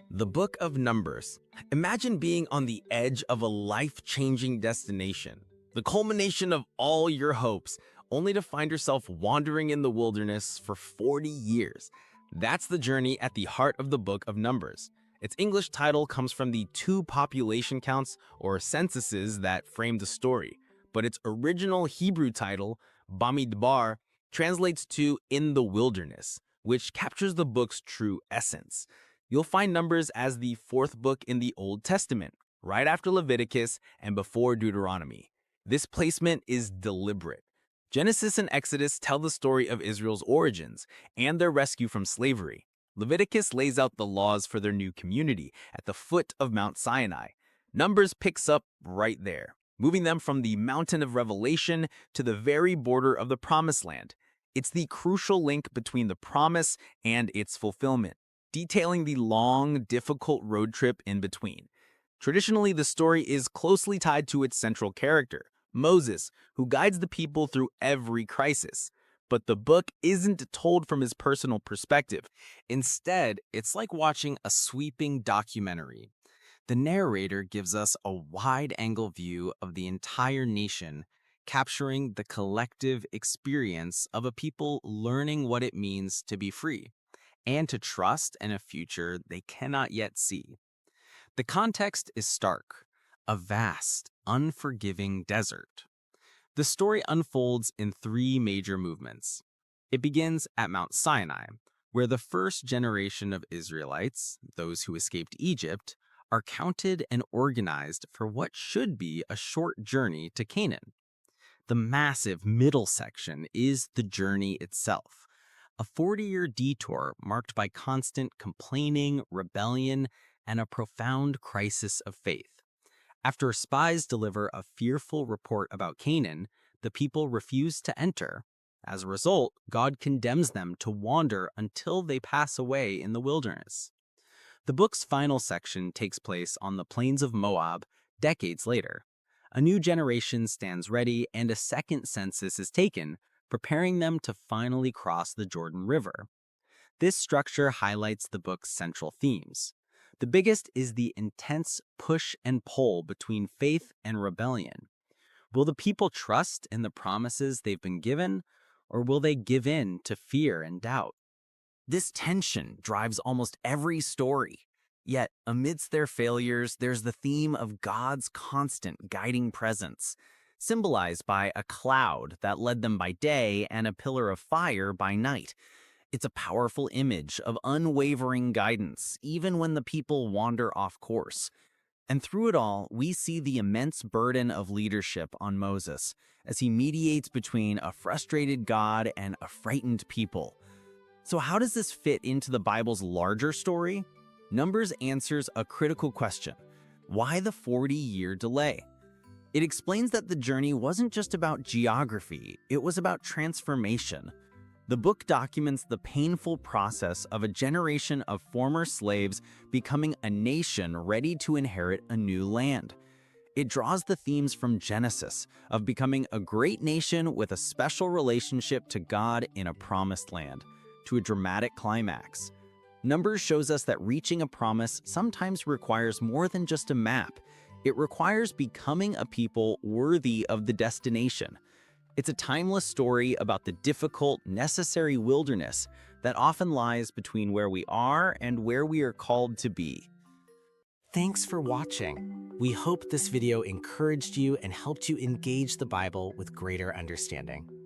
The Book of Numbers. Imagine being on the edge of a life-changing destination, the culmination of all your hopes, only to find yourself wandering in the wilderness for 40 years. That's the journey at the heart of the Book of Numbers. Its English title comes from the two population counts or censuses that frame the story, but its original Hebrew title, Bamidbar, translates to "in the wilderness," which captures the book's true essence. You'll find Numbers as the fourth book in the Old Testament, right after Leviticus and before Deuteronomy. This placement is deliberate. Genesis and Exodus tell the story of Israel's origins and their rescue from slavery. Leviticus lays out the laws for their new community at the foot of Mount Sinai. Numbers picks up right there, moving them from the mountain of revelation to the very border of the promised land. It's the crucial link between the promise and its fulfillment, detailing the long, difficult road trip in between. Traditionally, the story is closely tied to its central character, Moses, who guides the people through every crisis. But the book isn't told from his personal perspective. Instead, it's like watching a sweeping documentary. The narrator gives us a wide-angle view of the entire nation, capturing the collective experience of a people learning what it means to be free and to trust in a future they cannot yet see. The context is stark, a vast, unforgiving desert. The story unfolds in three major movements. It begins at Mount Sinai, where the first generation of Israelites, those who escaped Egypt, are counted and organized for what should be a short journey to Canaan. The massive middle section is the journey itself, a 40-year detour marked by constant complaining, rebellion, and a profound crisis of faith. After spies deliver a fearful report about Canaan, the people refuse to enter. As a result, God condemns them to wander until they pass away in the wilderness. The book's final section takes place on the plains of Moab decades later. A new generation stands ready and a second census is taken, preparing them to finally cross the Jordan River. This structure highlights the book's central themes. The biggest is the intense push and pull between faith and rebellion. Will the people trust in the promises they've been given, or will they give in to fear and doubt? This tension drives almost every story. Yet, amidst their failures, there's the theme of God's constant guiding presence, symbolized by a cloud that led them by day and a pillar of fire by night. It's a powerful image of unwavering guidance, even when the people wander off course. And through it all, we see the immense burden of leadership on Moses as he mediates between a frustrated God and a frightened people. So how does this fit into the Bible's larger story? Numbers answers a critical question. Why the 40-year delay? It explains that the journey wasn't just about geography, it was about transformation. The book documents the painful process of a generation of former slaves becoming a nation ready to inherit a new land. It draws the themes from Genesis of becoming a great nation with a special relationship to God in a promised land, to a dramatic climax. Numbers shows us that reaching a promise sometimes requires more than just a map. It requires becoming a people worthy of the destination. It's a timeless story about the difficult, necessary wilderness that often lies between where we are and where we are called to be. Thanks for watching. We hope this video encouraged you and helped you engage the Bible with greater understanding.